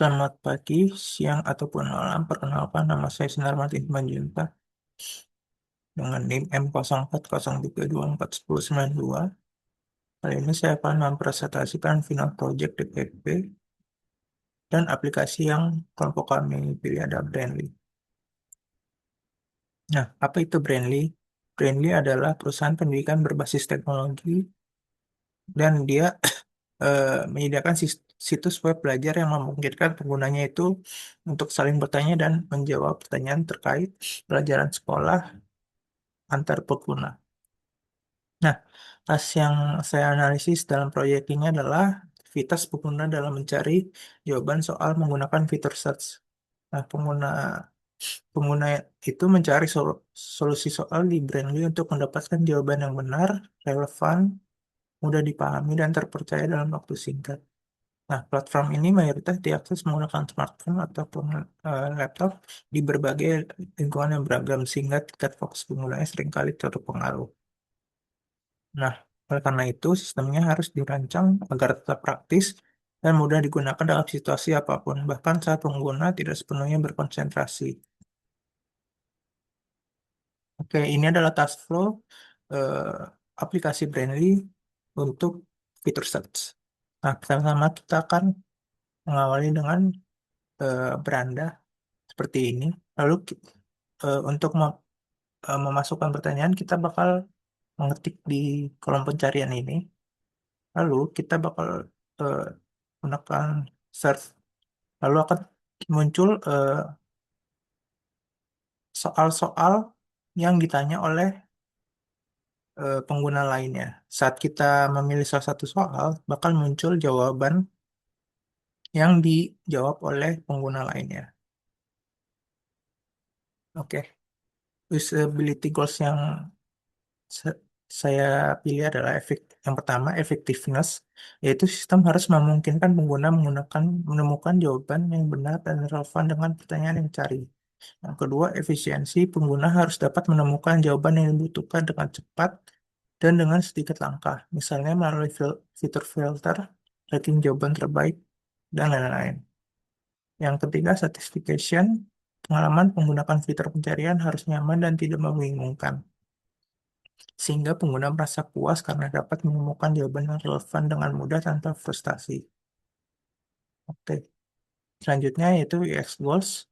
Selamat pagi, siang, ataupun malam. Perkenalkan, nama saya Sinar Martin Simanjuntak dengan NIM M0403241092. Kali ini saya akan mempresentasikan final project DPP dan aplikasi yang kelompok kami pilih ada Brandly. Nah, apa itu Brandly? Brandly adalah perusahaan pendidikan berbasis teknologi dan dia menyediakan situs web belajar yang memungkinkan penggunanya itu untuk saling bertanya dan menjawab pertanyaan terkait pelajaran sekolah antar pengguna. Nah, tas yang saya analisis dalam proyek ini adalah aktivitas pengguna dalam mencari jawaban soal menggunakan fitur search. Nah, pengguna itu mencari solusi soal di Brandly untuk mendapatkan jawaban yang benar, relevan, mudah dipahami, dan terpercaya dalam waktu singkat. Nah, platform ini mayoritas diakses menggunakan smartphone ataupun laptop di berbagai lingkungan yang beragam, sehingga tingkat fokus penggunanya seringkali terpengaruh. Nah, oleh karena itu, sistemnya harus dirancang agar tetap praktis dan mudah digunakan dalam situasi apapun, bahkan saat pengguna tidak sepenuhnya berkonsentrasi. Oke, ini adalah task flow eh, aplikasi Brandly untuk fitur search. Nah, pertama-tama kita akan mengawali dengan beranda seperti ini. Lalu untuk memasukkan pertanyaan, kita bakal mengetik di kolom pencarian ini. Lalu kita bakal eh, gunakan search. Lalu akan muncul soal-soal yang ditanya oleh pengguna lainnya. Saat kita memilih salah satu soal, bakal muncul jawaban yang dijawab oleh pengguna lainnya. Oke, usability goals yang se- saya pilih adalah yang pertama, effectiveness, yaitu sistem harus memungkinkan pengguna menemukan jawaban yang benar dan relevan dengan pertanyaan yang dicari. Yang kedua, efisiensi, pengguna harus dapat menemukan jawaban yang dibutuhkan dengan cepat dan dengan sedikit langkah, misalnya melalui fitur filter, ranking jawaban terbaik, dan lain-lain. Yang ketiga, satisfaction, pengalaman menggunakan fitur pencarian harus nyaman dan tidak membingungkan, sehingga pengguna merasa puas karena dapat menemukan jawaban yang relevan dengan mudah tanpa frustasi. Oke, selanjutnya yaitu UX Goals.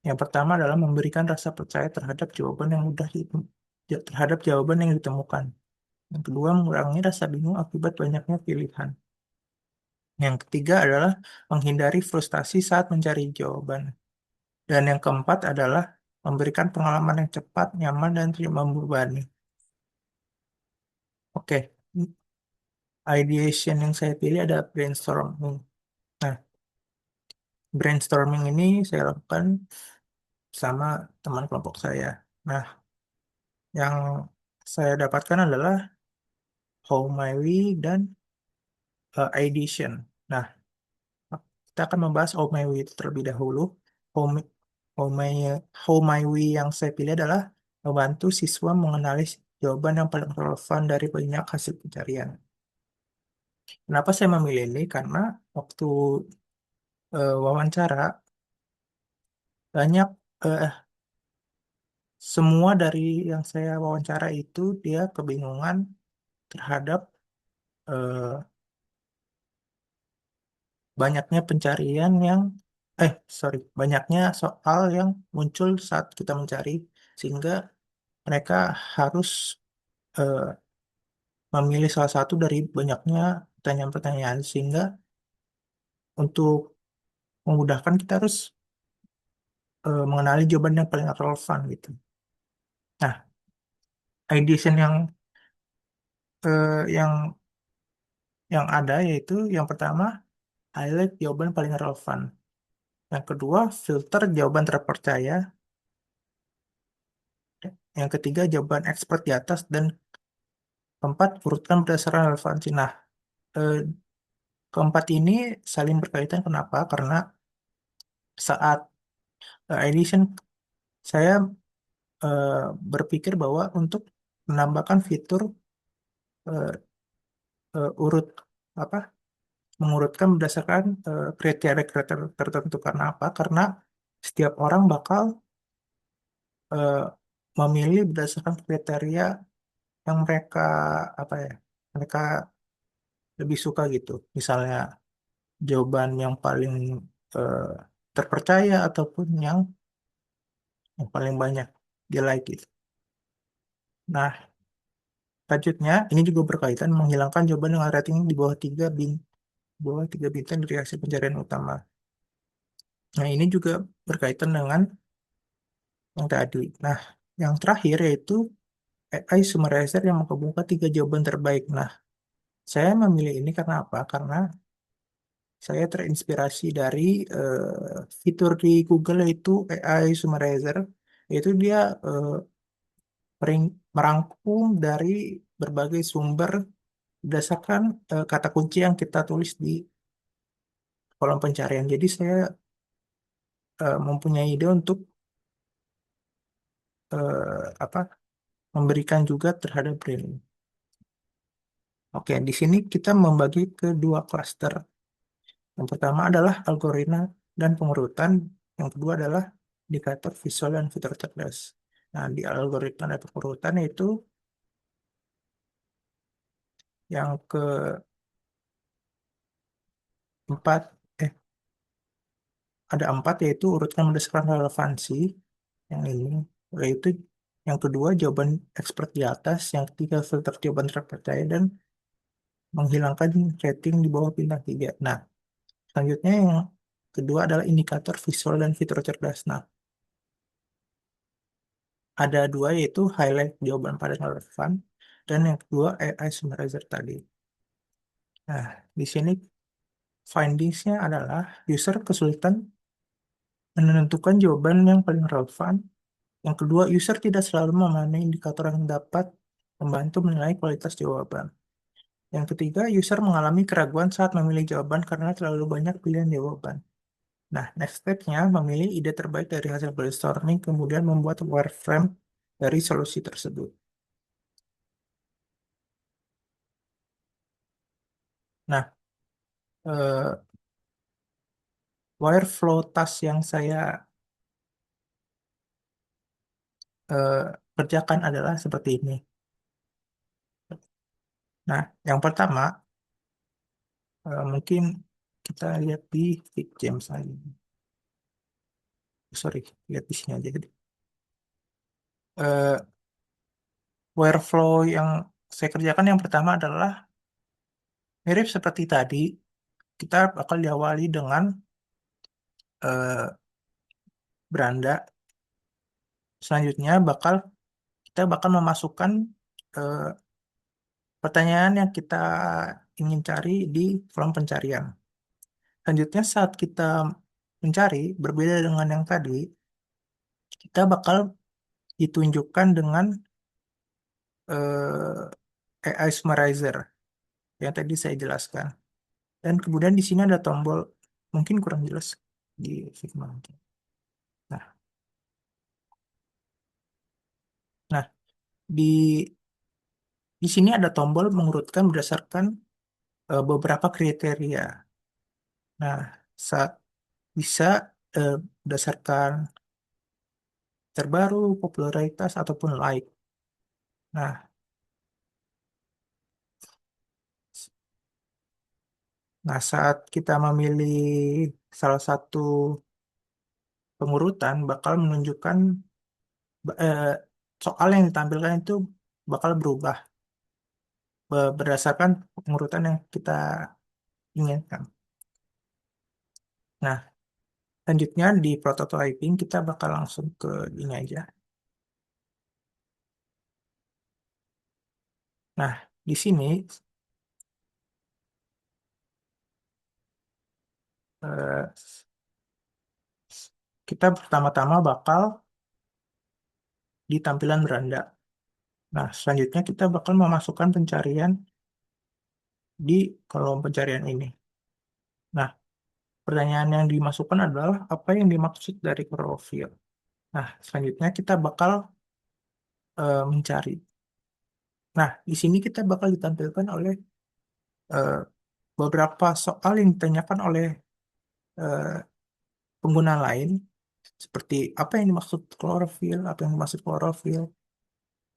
Yang pertama adalah memberikan rasa percaya terhadap terhadap jawaban yang ditemukan. Yang kedua, mengurangi rasa bingung akibat banyaknya pilihan. Yang ketiga adalah menghindari frustasi saat mencari jawaban. Dan yang keempat adalah memberikan pengalaman yang cepat, nyaman, dan tidak membebani. Oke, ideation yang saya pilih ada brainstorming. Nah, brainstorming ini saya lakukan sama teman kelompok saya. Nah, yang saya dapatkan adalah How My Way dan Ideation. Nah, kita akan membahas How My Way itu terlebih dahulu. How My, How My, How My Way yang saya pilih adalah membantu siswa mengenali jawaban yang paling relevan dari banyak hasil pencarian. Kenapa saya memilih ini? Karena waktu wawancara, banyak eh, semua dari yang saya wawancara itu dia kebingungan terhadap eh, banyaknya pencarian yang banyaknya soal yang muncul saat kita mencari, sehingga mereka harus eh, memilih salah satu dari banyaknya pertanyaan-pertanyaan, sehingga untuk memudahkan kita harus mengenali jawaban yang paling relevan gitu. Nah, ideation yang ada yaitu yang pertama, highlight jawaban paling relevan. Yang kedua, filter jawaban terpercaya. Yang ketiga, jawaban expert di atas. Dan keempat, urutkan berdasarkan relevansi. Nah, eh, keempat ini saling berkaitan. Kenapa? Karena saat edition, saya eh, berpikir bahwa untuk menambahkan fitur eh, urut apa mengurutkan berdasarkan kriteria-kriteria tertentu. Karena apa? Karena setiap orang bakal eh, memilih berdasarkan kriteria yang mereka apa ya? Mereka lebih suka gitu. Misalnya jawaban yang paling eh, terpercaya ataupun yang paling banyak di like gitu. Nah, selanjutnya ini juga berkaitan menghilangkan jawaban dengan rating di bawah 3 bintang dari hasil pencarian utama. Nah, ini juga berkaitan dengan yang tadi. Nah, yang terakhir yaitu AI summarizer yang menggabungkan 3 jawaban terbaik. Nah, saya memilih ini karena apa? Karena saya terinspirasi dari fitur di Google yaitu AI summarizer, yaitu dia merangkum dari berbagai sumber berdasarkan kata kunci yang kita tulis di kolom pencarian. Jadi saya mempunyai ide untuk apa memberikan juga terhadap braille. Oke, di sini kita membagi ke dua klaster. Yang pertama adalah algoritma dan pengurutan. Yang kedua adalah indikator visual dan fitur cerdas. Nah, di algoritma dan pengurutan itu yang keempat, eh, ada 4 yaitu urutkan berdasarkan relevansi. Yang ini, yaitu yang kedua jawaban expert di atas, yang ketiga filter jawaban terpercaya dan menghilangkan rating di bawah bintang 3. Nah, selanjutnya yang kedua adalah indikator visual dan fitur cerdas. Nah, ada dua yaitu highlight jawaban paling relevan dan yang kedua AI summarizer tadi. Nah, di sini findingsnya adalah user kesulitan menentukan jawaban yang paling relevan. Yang kedua, user tidak selalu memenuhi indikator yang dapat membantu menilai kualitas jawaban. Yang ketiga, user mengalami keraguan saat memilih jawaban karena terlalu banyak pilihan jawaban. Nah, next step-nya memilih ide terbaik dari hasil brainstorming, kemudian membuat wireframe dari solusi tersebut. Nah, eh, Wireflow task yang saya eh, kerjakan adalah seperti ini. Nah, yang pertama, mungkin kita lihat di James aja. Sorry, lihat di sini aja. Jadi, eh, Wireflow yang saya kerjakan yang pertama adalah mirip seperti tadi. Kita bakal diawali dengan eh, beranda. Selanjutnya kita bakal memasukkan eh, pertanyaan yang kita ingin cari di kolom pencarian. Selanjutnya saat kita mencari, berbeda dengan yang tadi, kita bakal ditunjukkan dengan AI Summarizer yang tadi saya jelaskan. Dan kemudian di sini ada tombol, mungkin kurang jelas di Figma. Nah, nah di di sini ada tombol mengurutkan berdasarkan beberapa kriteria. Nah, saat bisa eh, berdasarkan terbaru, popularitas ataupun like. Nah, saat kita memilih salah satu pengurutan bakal menunjukkan eh, soal yang ditampilkan itu bakal berubah berdasarkan pengurutan yang kita inginkan. Nah, selanjutnya di prototyping kita bakal langsung ke ini aja. Nah, di sini eh, kita pertama-tama bakal di tampilan beranda. Nah, selanjutnya kita bakal memasukkan pencarian di kolom pencarian ini. Nah, pertanyaan yang dimasukkan adalah apa yang dimaksud dari profil. Nah, selanjutnya kita bakal mencari. Nah, di sini kita bakal ditampilkan oleh beberapa soal yang ditanyakan oleh eh, pengguna lain, seperti apa yang dimaksud klorofil, apa yang dimaksud klorofil.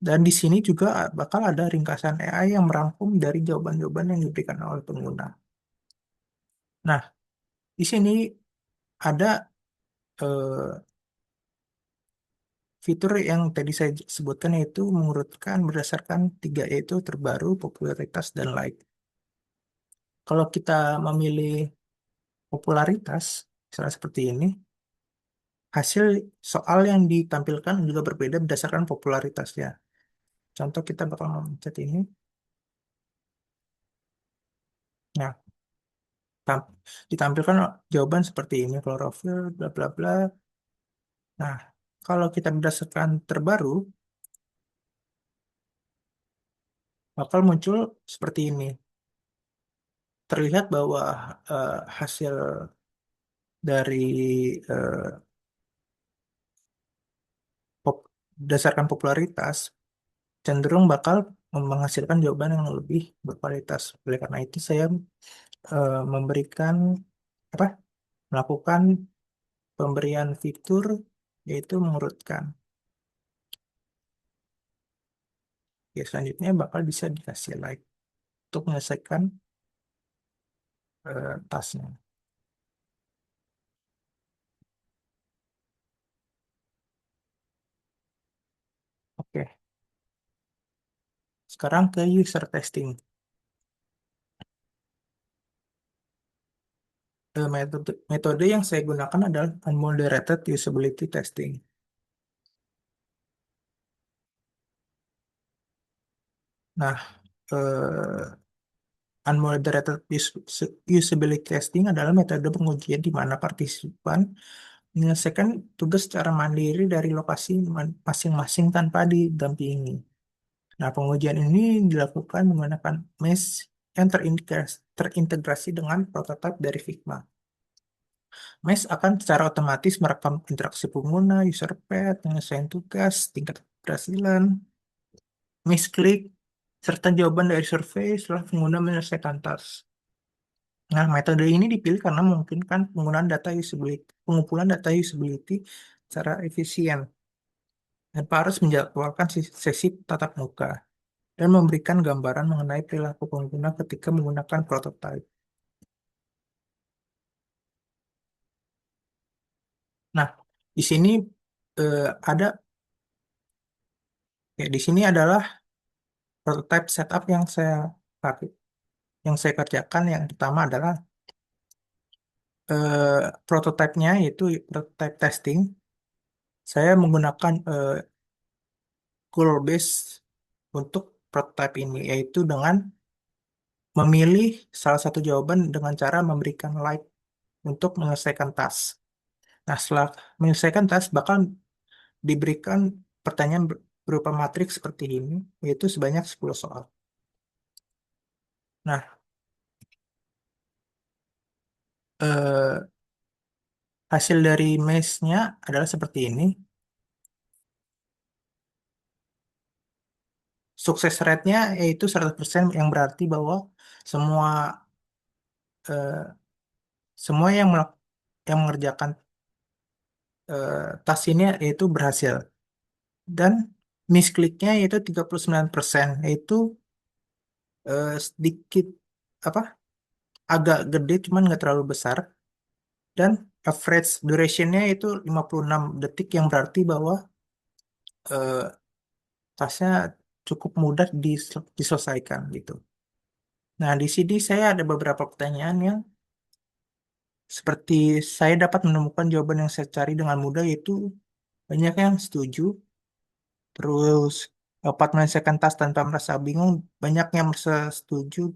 Dan di sini juga bakal ada ringkasan AI yang merangkum dari jawaban-jawaban yang diberikan oleh pengguna. Nah, di sini ada eh, fitur yang tadi saya sebutkan, yaitu mengurutkan berdasarkan tiga, yaitu terbaru, popularitas, dan like. Kalau kita memilih popularitas, misalnya seperti ini, hasil soal yang ditampilkan juga berbeda berdasarkan popularitasnya. Contoh, kita bakal mencet ini. Nah, ditampilkan jawaban seperti ini, klorofil, bla bla bla. Nah, kalau kita berdasarkan terbaru, bakal muncul seperti ini. Terlihat bahwa hasil dari eh, berdasarkan popularitas cenderung bakal menghasilkan jawaban yang lebih berkualitas. Oleh karena itu, saya memberikan apa? Melakukan pemberian fitur, yaitu mengurutkan. Ya, selanjutnya bakal bisa dikasih like untuk menyelesaikan tasnya. Oke, sekarang ke user testing. Metode yang saya gunakan adalah unmoderated usability testing. Nah, unmoderated usability testing adalah metode pengujian di mana partisipan menyelesaikan tugas secara mandiri dari lokasi masing-masing tanpa didampingi. Nah, pengujian ini dilakukan menggunakan mesh yang terintegrasi dengan prototipe dari Figma. Mesh akan secara otomatis merekam interaksi pengguna, user path, penyelesaian tugas, tingkat keberhasilan, misklik, serta jawaban dari survei setelah pengguna menyelesaikan task. Nah, metode ini dipilih karena memungkinkan pengumpulan data usability secara efisien tanpa harus menjadwalkan sesi tatap muka dan memberikan gambaran mengenai perilaku pengguna ketika menggunakan prototipe. Nah, di sini ada di sini adalah prototype setup yang saya pakai, yang saya kerjakan. Yang pertama adalah prototipenya, yaitu prototype testing. Saya menggunakan goal base untuk prototype ini, yaitu dengan memilih salah satu jawaban dengan cara memberikan like untuk menyelesaikan task. Nah, setelah menyelesaikan task, bakal diberikan pertanyaan berupa matriks seperti ini, yaitu sebanyak 10 soal. Nah, eh, hasil dari mesh-nya adalah seperti ini. Sukses rate-nya yaitu 100%, yang berarti bahwa semua eh, semua yang mengerjakan task ini yaitu berhasil. Dan miskliknya yaitu 39%, yaitu sedikit apa? Agak gede, cuman nggak terlalu besar. Dan average duration-nya itu 56 detik, yang berarti bahwa eh, tasnya cukup mudah diselesaikan gitu. Nah, di sini saya ada beberapa pertanyaan yang seperti saya dapat menemukan jawaban yang saya cari dengan mudah, yaitu banyak yang setuju, terus dapat menyelesaikan tas tanpa merasa bingung, banyak yang merasa setuju,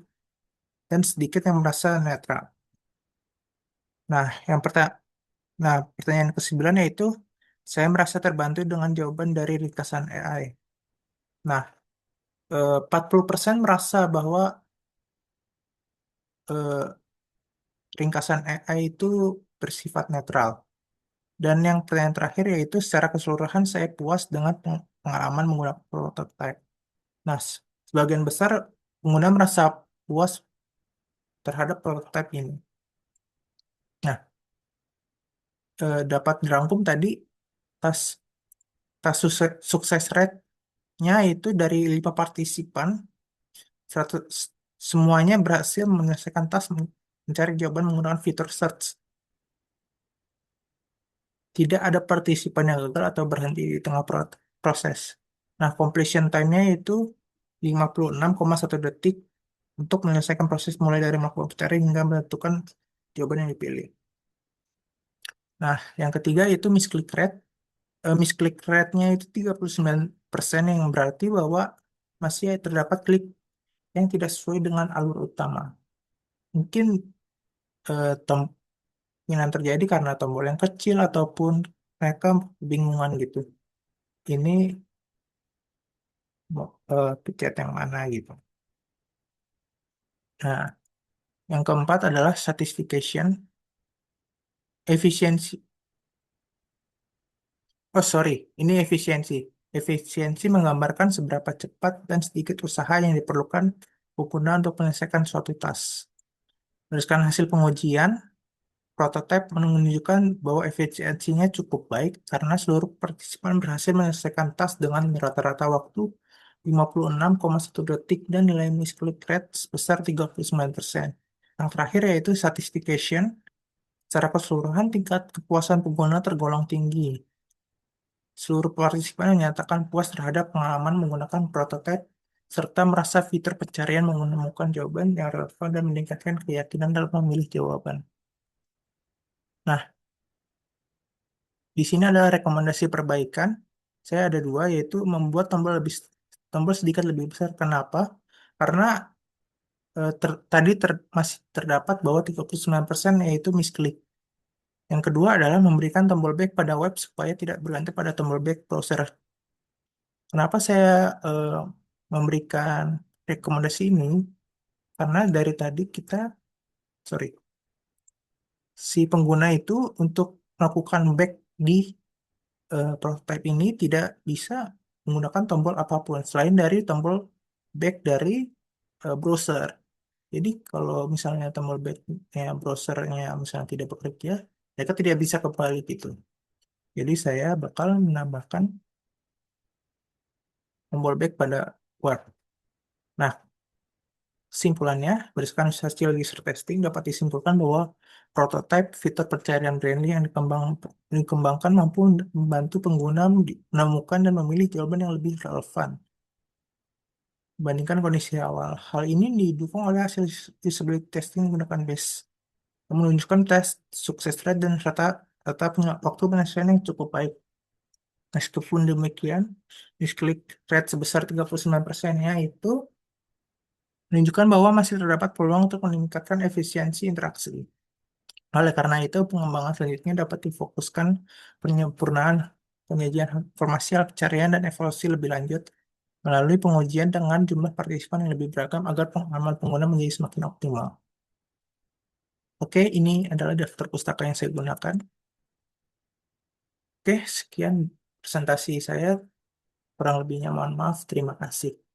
dan sedikit yang merasa netral. Nah, nah, pertanyaan ke-9 yaitu saya merasa terbantu dengan jawaban dari ringkasan AI. Nah, 40% merasa bahwa eh, ringkasan AI itu bersifat netral. Dan yang pertanyaan terakhir yaitu secara keseluruhan saya puas dengan pengalaman menggunakan prototype. Nah, sebagian besar pengguna merasa puas terhadap prototipe ini. Nah, dapat dirangkum tadi tas tas sukses rate-nya itu dari 5 partisipan, 100, semuanya berhasil menyelesaikan mencari jawaban menggunakan fitur search. Tidak ada partisipan yang gagal atau berhenti di tengah proses. Nah, completion time-nya itu 56,1 detik untuk menyelesaikan proses mulai dari melakukan pencari hingga menentukan jawaban yang dipilih. Nah, yang ketiga itu misclick rate. Misclick rate-nya itu 39%, yang berarti bahwa masih terdapat klik yang tidak sesuai dengan alur utama. Mungkin kemungkinan terjadi karena tombol yang kecil ataupun mereka bingungan gitu. Ini mau pencet yang mana gitu. Nah, yang keempat adalah satisfaction, efisiensi. Oh, sorry, ini efisiensi. Efisiensi menggambarkan seberapa cepat dan sedikit usaha yang diperlukan pengguna untuk menyelesaikan suatu task. Berdasarkan hasil pengujian, prototipe menunjukkan bahwa efisiensinya cukup baik karena seluruh partisipan berhasil menyelesaikan task dengan rata-rata waktu 56,1 detik dan nilai misclick rate sebesar 39%. Yang terakhir yaitu satisfaction. Secara keseluruhan, tingkat kepuasan pengguna tergolong tinggi. Seluruh partisipan menyatakan puas terhadap pengalaman menggunakan prototipe serta merasa fitur pencarian menemukan jawaban yang relevan dan meningkatkan keyakinan dalam memilih jawaban. Nah, di sini ada rekomendasi perbaikan. Saya ada dua, yaitu membuat tombol sedikit lebih besar. Kenapa? Karena tadi masih terdapat bahwa 39% yaitu misklik. Yang kedua adalah memberikan tombol back pada web supaya tidak bergantung pada tombol back browser. Kenapa saya eh, memberikan rekomendasi ini? Karena dari tadi sorry, si pengguna itu untuk melakukan back di prototype ini tidak bisa menggunakan tombol apapun selain dari tombol back dari browser. Jadi kalau misalnya tombol backnya browsernya misalnya tidak bekerja, mereka tidak bisa kembali gitu. Jadi saya bakal menambahkan tombol back pada web. Nah, kesimpulannya, berdasarkan hasil user testing dapat disimpulkan bahwa prototipe fitur pencarian Brainly yang dikembangkan mampu membantu pengguna menemukan dan memilih jawaban yang lebih relevan dibandingkan kondisi awal. Hal ini didukung oleh hasil usability testing menggunakan base yang menunjukkan tes sukses rate dan rata waktu penyelesaian yang cukup baik. Meskipun demikian, misclick rate sebesar 39%-nya itu menunjukkan bahwa masih terdapat peluang untuk meningkatkan efisiensi interaksi. Oleh karena itu, pengembangan selanjutnya dapat difokuskan penyempurnaan penyajian informasi pencarian dan evaluasi lebih lanjut melalui pengujian dengan jumlah partisipan yang lebih beragam agar pengalaman pengguna menjadi semakin optimal. Oke, ini adalah daftar pustaka yang saya gunakan. Oke, sekian presentasi saya. Kurang lebihnya mohon maaf. Terima kasih.